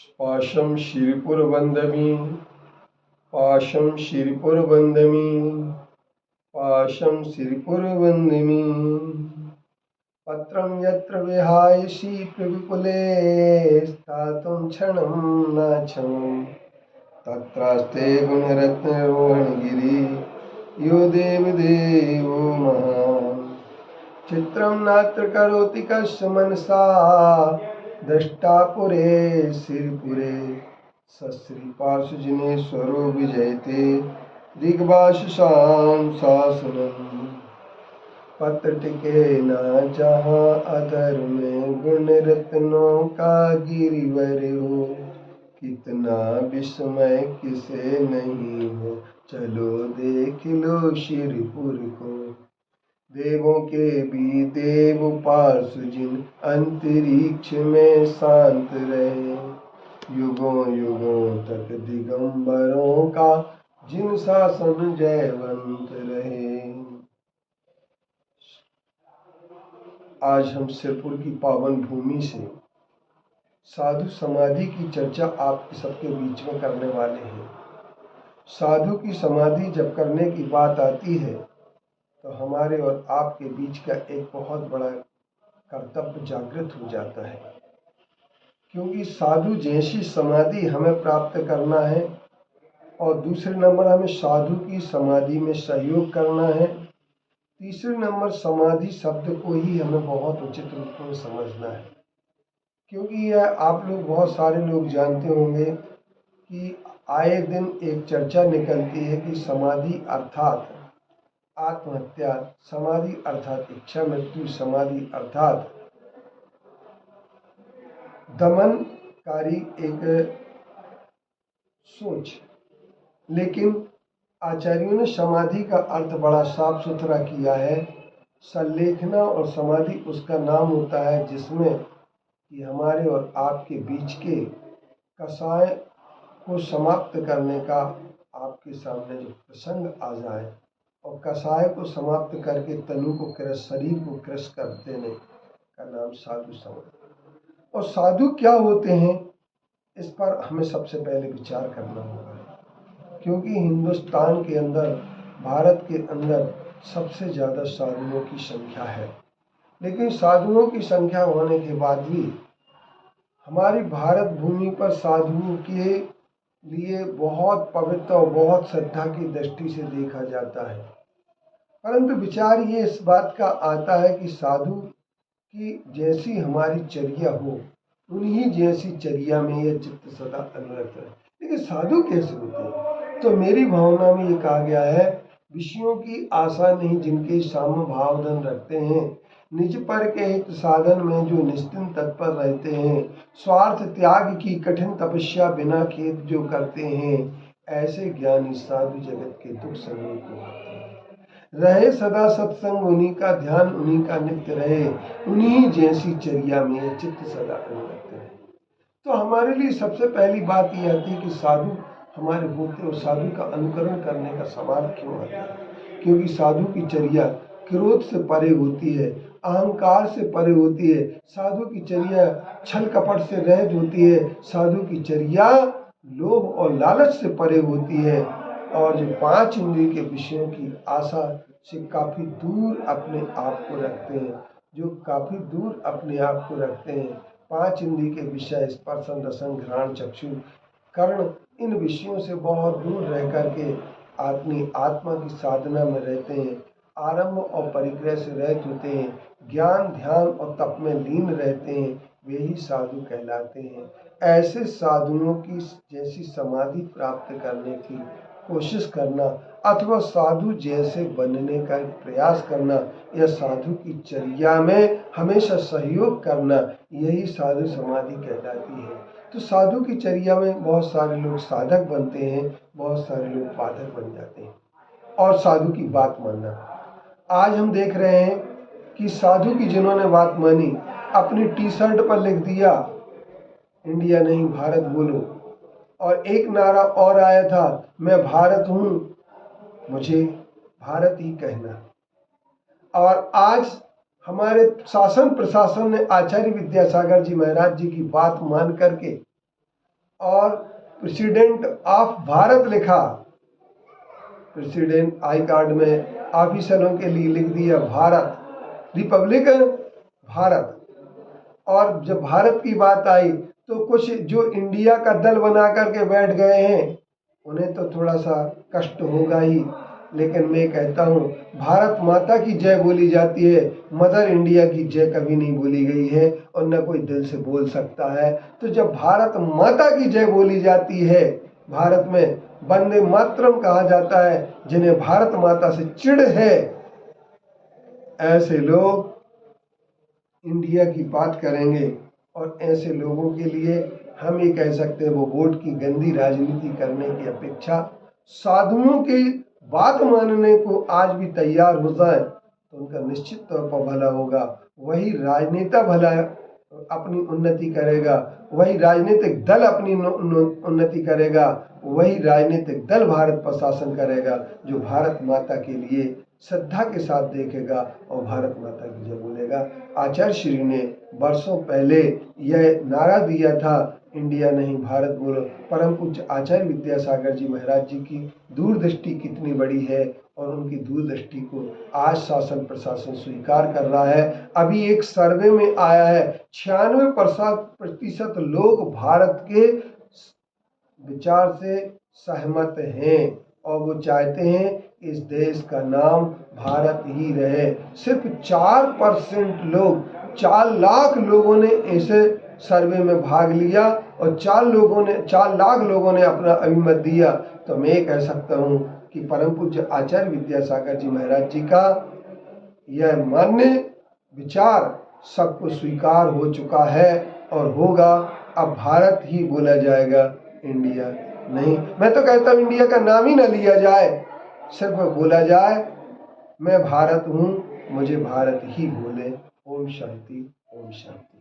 पाशं श्रीपुरवन्दमी पाशं श्रीपुरवन्दमी पाशं श्रीपुरवन्दमी पत्रं यत्र विहायसि पृविपुले स्थातुं क्षणं नाच्छम् तत्रास्ते गुणरत्नरोहणगिरि यो देवदेवो महान् चित्रं नात्र करोति कस्य मनसा दृष्टा पुरे श्रीपुरे सश्रीपार्श्वजिनेश्वरो विजयते दिग्भाषां शासनम् पत्र टिके न जहाँ अधर में गुण रत्नों का गिरिवर हो कितना विस्मय किसे नहीं हो चलो देख लो श्रीपुर को देवों के भी देव पार्श्वजिन अंतरिक्ष में शांत रहे युगों युगों तक दिगंबरों का जिन शासन जयवंत रहे। आज हम श्रीपुर की पावन भूमि से साधु समाधि की चर्चा आप सबके बीच में करने वाले हैं। साधु की समाधि जब करने की बात आती है तो हमारे और आपके बीच का एक बहुत बड़ा कर्तव्य जागृत हो जाता है, क्योंकि साधु जैसी समाधि हमें प्राप्त करना है और दूसरे नंबर हमें साधु की समाधि में सहयोग करना है। तीसरे नंबर समाधि शब्द को ही हमें बहुत उचित रूप में समझना है, क्योंकि यह आप लोग बहुत सारे लोग जानते होंगे कि आए दिन एक चर्चा निकलती है कि समाधि अर्थात आत्महत्या, समाधि अर्थात इच्छा मृत्यु, समाधि अर्थात दमनकारी एक सोच। लेकिन आचार्यों ने समाधि का अर्थ बड़ा साफ सुथरा किया है। संलेखना और समाधि उसका नाम होता है जिसमें कि हमारे और आपके बीच के कसाय को समाप्त करने का आपके सामने जो प्रसंग आ जाए और कसाय को समाप्त करके तनु को क्रश, शरीर को क्रश कर देने का नाम साधु समाधि। और साधु क्या होते हैं इस पर हमें सबसे पहले विचार करना होगा, क्योंकि हिंदुस्तान के अंदर, भारत के अंदर सबसे ज़्यादा साधुओं की संख्या है। लेकिन साधुओं की संख्या होने के बाद भी हमारी भारत भूमि पर साधुओं के लिए बहुत पवित्र और बहुत श्रद्धा की दृष्टि से देखा जाता है। परंतु विचार ये इस बात का आता है कि साधु की जैसी हमारी चर्या हो उन्हीं जैसी चर्या में यह चित्त सदा अनुरक्त है। लेकिन साधु कैसे होते हैं? तो मेरी भावना में ये कहा गया है, विषयों की आशा नहीं जिनके साम्य भाव धन रखते हैं, निज पर के हित साधन में जो निश्चिंत तत्पर रहते हैं, स्वार्थ त्याग की कठिन तपस्या बिना खेद जो करते हैं, ऐसे ज्ञानी साधु जगत के दुख समय को होते हैं। रहे सदा सत्संग उन्हीं का, ध्यान उन्हीं का नित्य रहे, उन्हीं जैसी चर्या में चित्त सदा अनुरक्त रहे। तो हमारे लिए सबसे पहली बात यह आती है कि साधु हमारे होते और साधु का अनुकरण करने का सवाल क्यों आता है? क्योंकि साधु की चर्या क्रोध से परे होती है, अहंकार से परे होती है, साधु की चर्या छल कपट से रहित होती है, साधु की चर्या लोभ और लालच से परे होती है, और जो पांच इंद्रिय के विषयों की आशा से काफी दूर अपने आप को रखते हैं, जो काफी दूर अपने आप को रखते हैं। पांच इंद्रिय के विषय स्पर्शन, रसन, घ्राण, चक्षु, कर्ण, इन विषयों से बहुत दूर रह करके अपनी आत्मा की साधना में रहते हैं, आरंभ और परिग्रह से रहित होते हैं, ज्ञान, ध्यान और तप में लीन रहते हैं, वे ही साधु कहलाते हैं। ऐसे साधुओं की जैसी समाधि प्राप्त करने की कोशिश करना अथवा साधु जैसे बनने का प्रयास करना या साधु की चर्या में हमेशा सहयोग करना, यही साधु समाधि कहलाती है। तो साधु की चर्या में बहुत सारे लोग साधक बनते हैं, बहुत सारे लोग बाधक बन जाते हैं। और साधु की बात मानना, आज हम देख रहे हैं कि साधु की जिन्होंने बात मानी, अपनी टी शर्ट पर लिख दिया इंडिया नहीं भारत बोलो, और एक नारा और आया था, मैं भारत हूं, मुझे भारत ही कहना। और आज हमारे शासन प्रशासन ने आचार्य विद्यासागर जी महाराज जी की बात मान करके और प्रेसिडेंट ऑफ भारत लिखा, प्रेसिडेंट आई कार्ड में ऑफिसरों के लिए लिख दिया भारत, रिपब्लिक भारत। और जब भारत की बात आई तो कुछ जो इंडिया का दल बना करके बैठ गए हैं उन्हें तो थोड़ा सा कष्ट होगा ही, लेकिन मैं कहता हूँ भारत माता की जय बोली जाती है, मदर इंडिया की जय कभी नहीं बोली गई है और न कोई दिल से बोल सकता है। तो जब भारत माता की जय बोली जाती है, भारत में वंदे मातरम कहा जाता है, जिन्हें भारत माता से चिढ़ है, ऐसे लोग इंडिया की बात करेंगे और ऐसे लोगों के लिए हम ये कह सकते हैं वो वोट की गंदी राजनीति करने की अपेक्षा साधुओं की बात मानने को आज भी तैयार हो जाए तो उनका निश्चित तौर पर भला होगा। वही राजनेता भला अपनी उन्नति करेगा, वही राजनीतिक दल अपनी उन्नति करेगा, वही राजनीतिक दल भारत पर शासन करेगा जो भारत माता के लिए श्रद्धा के साथ देखेगा और भारत माता की जय बोलेगा। आचार्य श्री ने वर्षों पहले यह नारा दिया था, इंडिया नहीं भारत बोलो। परम पूज्य आचार्य विद्यासागर जी महाराज जी की दूरदृष्टि कितनी बड़ी है और उनकी दूरदृष्टि को आज शासन प्रशासन स्वीकार कर रहा है। अभी एक सर्वे में आया है 96% लोग भारत के विचार से सहमत हैं और वो चाहते हैं इस देश का नाम भारत ही रहे। सिर्फ 4% लोग, 4 लाख लोगों ने ऐसे सर्वे में भाग लिया और 4 लाख लोगों ने अपना अभिमत दिया। तो मैं कह सकता हूँ कि परम पूज्य आचार्य विद्यासागर जी महाराज जी का यह मान्य विचार सबको स्वीकार हो चुका है और होगा। अब भारत ही बोला जाएगा, इंडिया नहीं। मैं तो कहता हूँ इंडिया का नाम ही न लिया जाए, सिर्फ बोला जाए मैं भारत हूँ, मुझे भारत ही बोले। ओम शांति, ओम शांति।